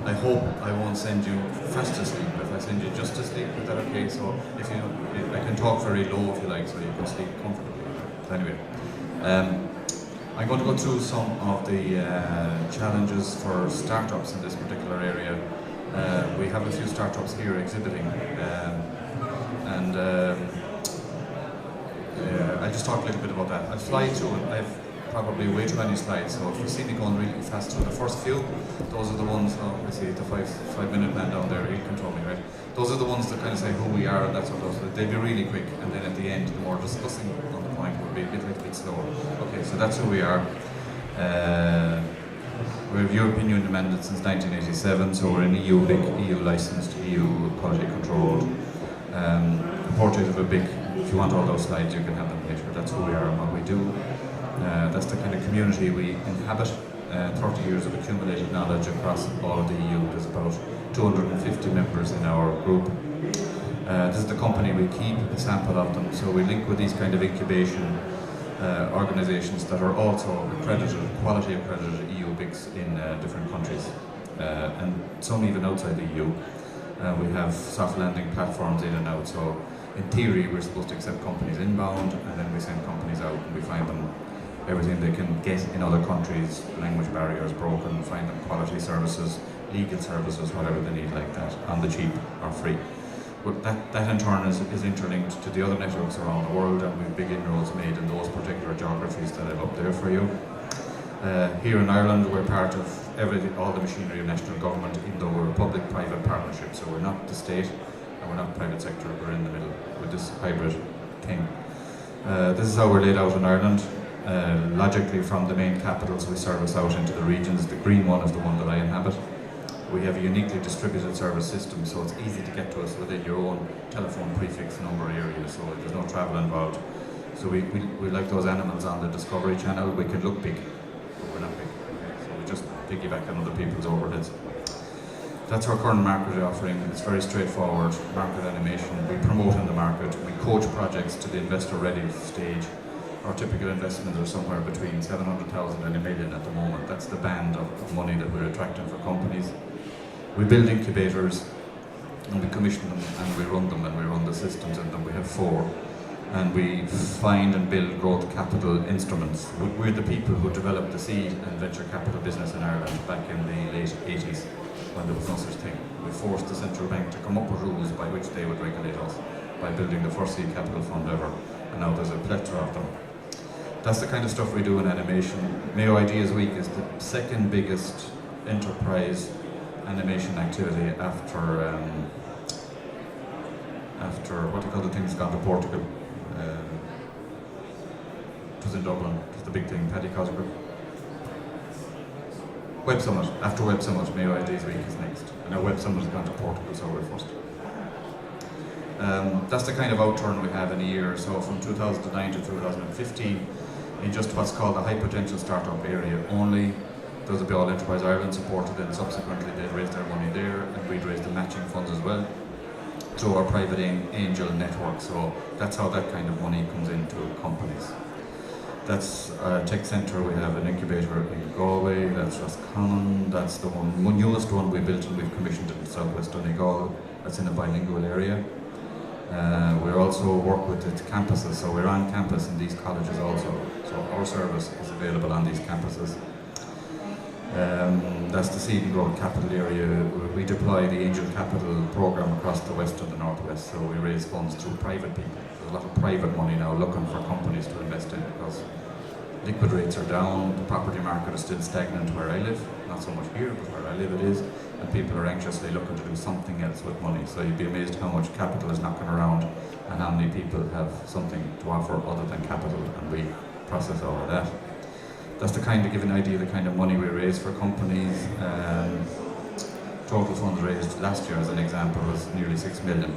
I hope I won't send you fast to sleep. If I send you just to sleep, is that okay? So if you, I can talk very low if you like, so you can sleep comfortably. So anyway, I'm going to go through some of the challenges for startups in this particular area. We have a few startups here exhibiting, and I'll just talk a little bit about that. I'll fly through it. I've probably way too many slides, so if you see me going really fast through the first few, those are the ones, I see the five-minute man down there, he'll control me, right? Those are the ones that kind of say who we are and that sort of stuff. They'll be really quick, and then at the end, the more discussing on the point will be a little bit slower. Okay, so that's who we are. We're European Union mandate since 1987, so we're an EU big, EU licensed, EU quality controlled. A portrait of a big, if you want all those slides, you can have them later. That's who we are and what we do. That's the kind of community we inhabit. 30 years of accumulated knowledge across all of the EU. There's about 250 members in our group. This is the company we keep, a sample of them. So we link with these kind of incubation organisations that are also accredited, quality accredited EU bigs in different countries. And some even outside the EU. We have soft landing platforms in and out. So in theory, we're supposed to accept companies inbound, and then we send companies out and we find them everything they can get in other countries, language barriers broken, find them quality services, legal services, whatever they need like that, on the cheap or free. But that in turn is interlinked to the other networks around the world, and we've big inroads made in those particular geographies that I've up there for you. Here in Ireland, we're part of all the machinery of national government, even though we're a public-private partnership, so we're not the state and we're not private sector, we're in the middle with this hybrid thing. This is how we're laid out in Ireland. Logically, from the main capitals, we service out into the regions. The green one is the one that I inhabit. We have a uniquely distributed service system, so it's easy to get to us within your own telephone prefix number area, so there's no travel involved. So we like those animals on the Discovery Channel. We can look big, but we're not big. So we just piggyback on other people's overheads. That's our current market offering. It's very straightforward, market animation. We promote in the market. We coach projects to the investor-ready stage. Our typical investments are somewhere between 700,000 and $1 million at the moment. That's the band of money that we're attracting for companies. We build incubators, and we commission them, and we run them, and we run the systems in them. We have 4. And we find and build growth capital instruments. We're the people who developed the seed and venture capital business in Ireland back in the late 80s, when there was no such thing. We forced the central bank to come up with rules by which they would regulate us, by building the first seed capital fund ever. And now there's a plethora of them. That's the kind of stuff we do in animation. Mayo Ideas Week is the second biggest enterprise animation activity after what do you call the thing that's gone to Portugal? It was in Dublin. It was the big thing, Paddy Cosgrove. Web Summit. After Web Summit, Mayo Ideas Week is next. And our Web Summit has gone to Portugal, so we're first. That's the kind of outturn we have in a year. So from 2009 to 2015, in just what's called the high potential startup area only, those will be all Enterprise Ireland supported, and subsequently they'd raise their money there, and we'd raise the matching funds as well through our private angel network. So that's how that kind of money comes into companies. That's our tech centre. We have an incubator in Galway. That's Roscommon. That's the newest one we built and we've commissioned in southwest Donegal. That's in a bilingual area. We also work with the campuses, so we're on campus in these colleges also. So our service is available on these campuses. That's the seed and growth capital area. We deploy the angel capital program across the west and the northwest, so we raise funds through private people. There's a lot of private money now looking for companies to invest in because liquid rates are down, the property market is still stagnant where I live, not so much here, but where I live it is, and people are anxiously looking to do something else with money. So you'd be amazed how much capital is knocking around and how many people have something to offer other than capital, and we process all of that. That's the kind of, give an idea of the kind of money we raise for companies. Total funds raised last year, as an example, was nearly 6 million,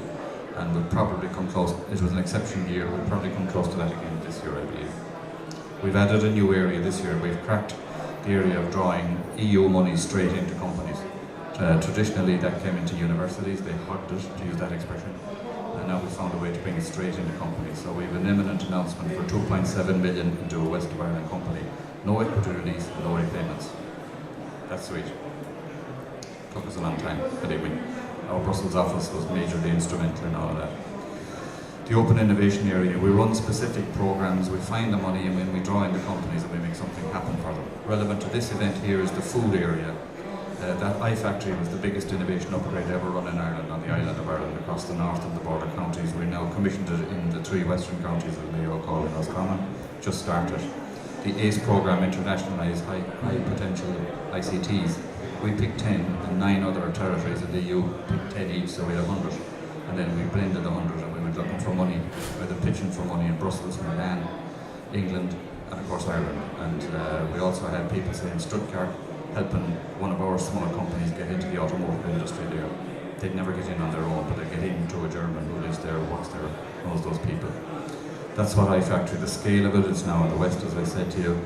and we'll probably come close. It was an exceptional year. We'll probably come close to that again this year, I believe. We've added a new area this year. We've cracked the area of drawing EU money straight into companies. Traditionally, that came into universities. They hugged it, to use that expression, and now we've found a way to bring it straight into companies. So we have an imminent announcement for 2.7 million into a West of Ireland company. No equity release, no repayments. That's sweet. Took us a long time, believe me. Our Brussels office was majorly instrumental in all of that. The open innovation area, we run specific programs, we find the money and then we draw in the companies and we make something happen for them. Relevant to this event here is the food area. That iFactory was the biggest innovation upgrade ever run in Ireland, on the island of Ireland, across the north and the border counties. We now commissioned it in the 3 western counties of Mayo, Cork and Roscommon, just started. The ACE programme internationalised high potential ICTs. We picked 10 and 9 other territories in the EU picked 10 each, so we had 100. And then we blended 100 and we went looking for money, whether pitching for money in Brussels, Milan, England and of course Ireland. And we also had people saying Stuttgart, helping one of our small companies get into the automotive industry there. They'd never get in on their own, but they get in through a German who lives there, works there, knows those people. That's what iFactory, the scale of it is now in the West, as I said to you.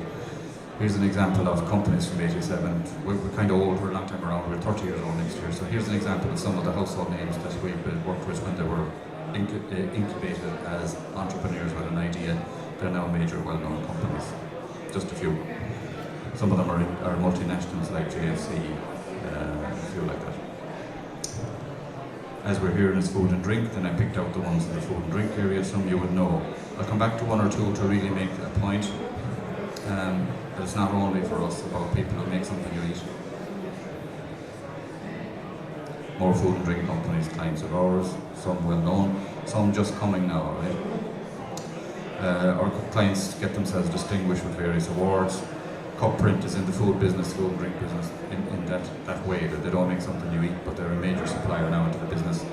Here's an example of companies from 87. We're kind of old, we're a long time around, we're 30 years old next year. So here's an example of some of the household names that we've worked with when they were incubated as entrepreneurs with an idea. They're now major, well-known companies. Just a few. Some of them are multinationals like JFC, a few like that. As we're here in this food and drink, then I picked out the ones in the food and drink area, some you would know. I'll come back to one or two to really make a point. But it's not only for us about people who make something you eat. More food and drink companies, clients of ours, some well known, some just coming now, right? Our clients get themselves distinguished with various awards. Cup Print is in the food business, food and drink business, in that way, that they don't make something you eat, but they're a major supplier now into the business.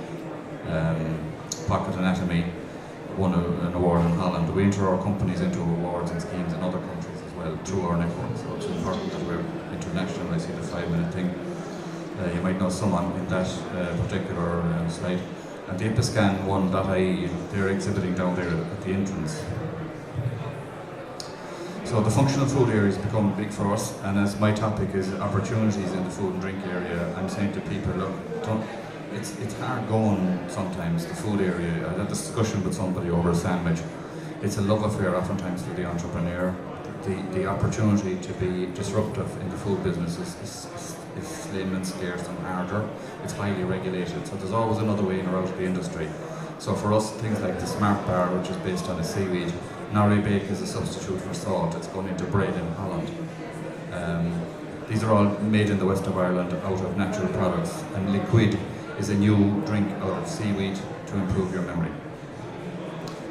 Pocket Anatomy won an award in Holland. We enter our companies into awards and schemes in other countries as well, through our network, so it's important that we're international. I see the 5-minute thing. You might know someone in that particular slide. And the Episcan one.ie, they're exhibiting down there at the entrance. So the functional food area has become big for us, and as my topic is opportunities in the food and drink area, I'm saying to people, look, it's hard going sometimes, the food area. I had a discussion with somebody over a sandwich. It's a love affair oftentimes for the entrepreneur. The opportunity to be disruptive in the food business is slim and scarce and harder. It's highly regulated, so there's always another way in or out of the industry. So for us, things like the Smart Bar, which is based on a seaweed, Nori Bake is a substitute for salt. It's going into bread in Holland. These are all made in the west of Ireland out of natural products. And Liquid is a new drink out of seaweed to improve your memory.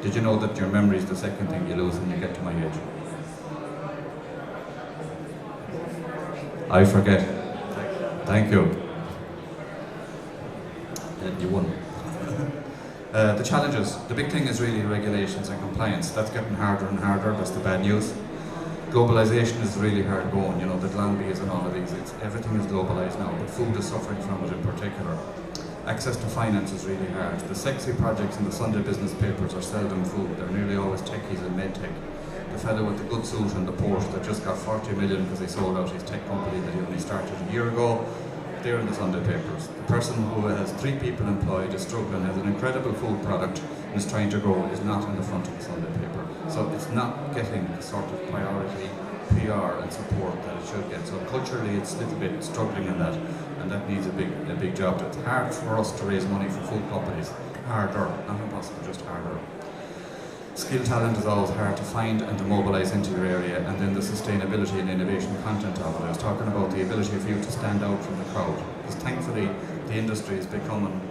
Did you know that your memory is the second thing you lose when you get to my age? I forget. Thank you. And you won. The challenges, the big thing is really regulations and compliance. That's getting harder and harder, that's the bad news. Globalization is really hard going, you know, the Glanbies and all of these, everything is globalized now, but food is suffering from it in particular. Access to finance is really hard. The sexy projects in the Sunday business papers are seldom food, they're nearly always techies and medtech. The fellow with the good suit and the Porsche that just got 40 million because he sold out his tech company that he only started a year ago, they're in the Sunday papers. The person who has 3 people employed, is struggling, has an incredible food product and is trying to grow, is not in the front of the Sunday paper. So it's not getting the sort of priority, PR and support that it should get. So culturally it's a little bit struggling in that, and that needs a big job. It's hard for us to raise money for food companies. Harder, not impossible, just harder. Skill talent is always hard to find and to mobilise into your area, and then the sustainability and innovation content of it. I was talking about the ability for you to stand out from the crowd, because thankfully the industry is becoming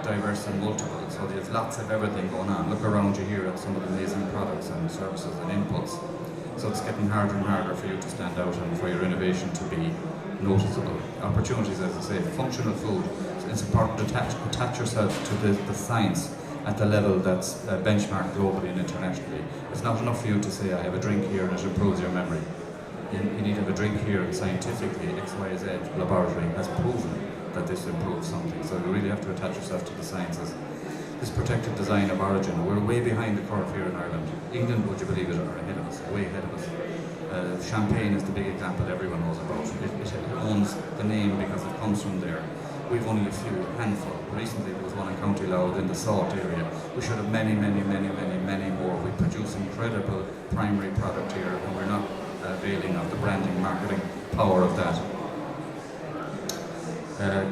diverse and multiple, so there's lots of everything going on. Look around you here at some of the amazing products and services and inputs. So it's getting harder and harder for you to stand out and for your innovation to be noticeable. Opportunities, as I say, functional food. It's important to attach yourself to the science at the level that's benchmarked globally and internationally. It's not enough for you to say, I have a drink here and it improves your memory. You need to have a drink here and scientifically, XYZ laboratory has proven that this improves something. So you really have to attach yourself to the sciences. This protected design of origin, we're way behind the curve here in Ireland. England, would you believe it, are ahead of us, way ahead of us. Champagne is the big example everyone knows about. It owns the name because it comes from there. We've only a few, handful. Recently there was one in County Louth in the Salt area. We should have many more. We produce incredible primary product here, and we're not availing of the branding, marketing power of that.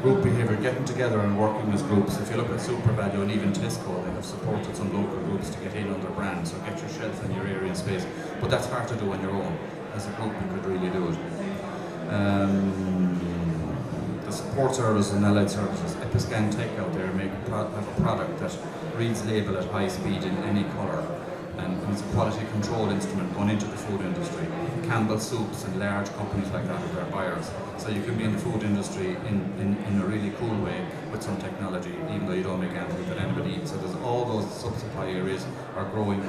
Group behaviour, getting together and working as groups. If you look at SuperValue and even Tesco, they have supported some local groups to get in on their brand, so get your shelf in your area and space. But that's hard to do on your own. As a group, you could really do it. The support services and allied services, Episcan Tech out there have a product that reads label at high speed in any colour, and it's a quality control instrument going into the food industry. Campbell Soups and large companies like that are their buyers. So you can be in the food industry in a really cool way with some technology, even though you don't make anything that anybody eats. So there's all those sub-supply areas are growing.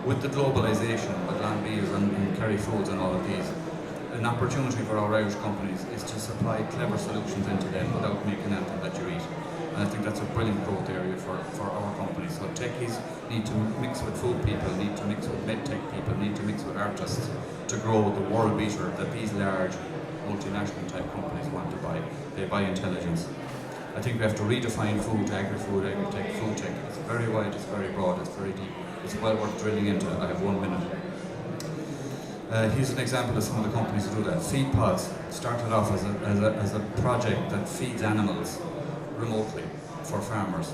With the globalisation, with Lambie's and Kerry Foods and all of these, an opportunity for our Irish companies is to supply clever solutions into them without making anything that you eat. And I think that's a brilliant growth area for our companies. So techies need to mix with food people, need to mix with medtech people, need to mix with artists to grow the world beater that these large multinational type companies want to buy. They buy intelligence. I think we have to redefine food, agri-food, agri-tech, food tech. It's very wide, it's very broad, it's very deep. It's well worth drilling into. I have 1 minute. Here's an example of some of the companies that do that. Feed Pods started off as a project that feeds animals remotely for farmers.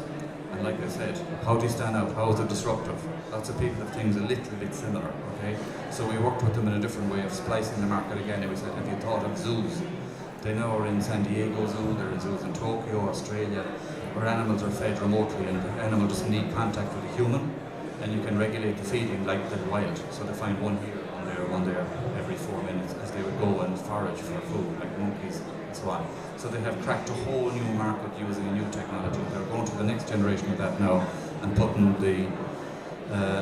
And like I said, how do you stand out? How is it disruptive? Lots of people have things a little bit similar, okay? So we worked with them in a different way of splicing the market again. And we said, have you thought of zoos? They now are in San Diego Zoo, they're in zoos in Tokyo, Australia, where animals are fed remotely and the animal doesn't need contact with a human, and you can regulate the feeding like the wild. So they find one here, one there every 4 minutes as they would go and forage for food, like monkeys and so on. So they have cracked a whole new market using a new technology. They're going to the next generation of that now and putting the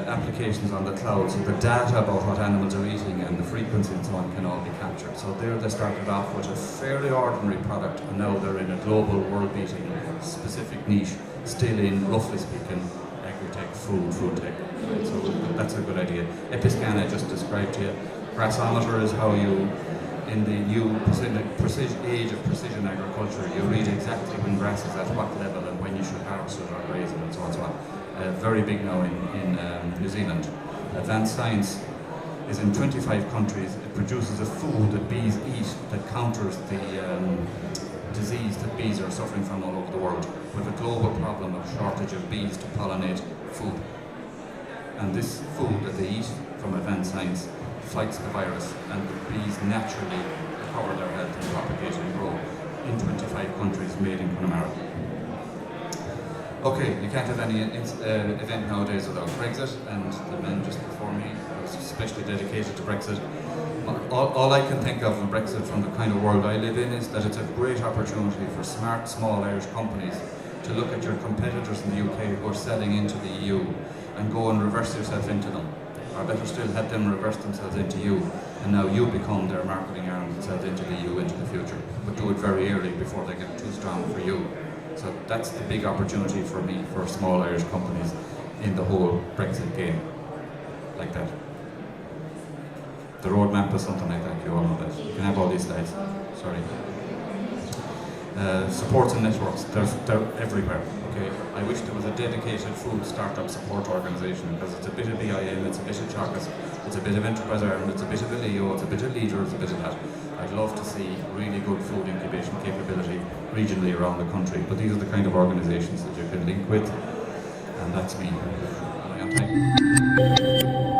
applications on the cloud, so the data about what animals are eating and the frequency and so on can all be captured. So there they started off with a fairly ordinary product, and now they're in a global, world-beating, specific niche, still in, roughly speaking, agri-tech, food tech. Right? So that's a good idea. Episcan I just described to you. Grassometer is how you, in the new age of precision agriculture, you read exactly when grass is at what level and when you should harvest it or graze it and so on and so on. Very big now in New Zealand. Advanced science is in 25 countries. It produces a food that bees eat that counters the disease that bees are suffering from all over the world. We have a global problem of shortage of bees to pollinate food. And this food that they eat from advanced science fights the virus, and the bees naturally recover their health and propagate and grow in 25 countries made in Connemara. Okay, you can't have any event nowadays without Brexit, and the men just before me was especially dedicated to Brexit. All I can think of in Brexit from the kind of world I live in is that it's a great opportunity for smart, small Irish companies to look at your competitors in the UK who are selling into the EU and go and reverse yourself into them. Or better still, have them reverse themselves into you, and now you become their marketing arm that sells into the EU into the future. But do it very early before they get too strong for you. So that's the big opportunity for me, for small Irish companies in the whole Brexit game, like that. The roadmap is something like that, you all know that. You can have all these slides, sorry. Supports and networks, they're everywhere, okay? I wish there was a dedicated food startup support organisation, because it's a bit of BIM, it's a bit of Chocus, it's a bit of Enterprise Ireland, it's a bit of Leo, it's a bit of Leader, it's a bit of that. I'd love to see really good food incubation capability regionally around the country, but these are the kind of organisations that you can link with, and that's me. Am I on time?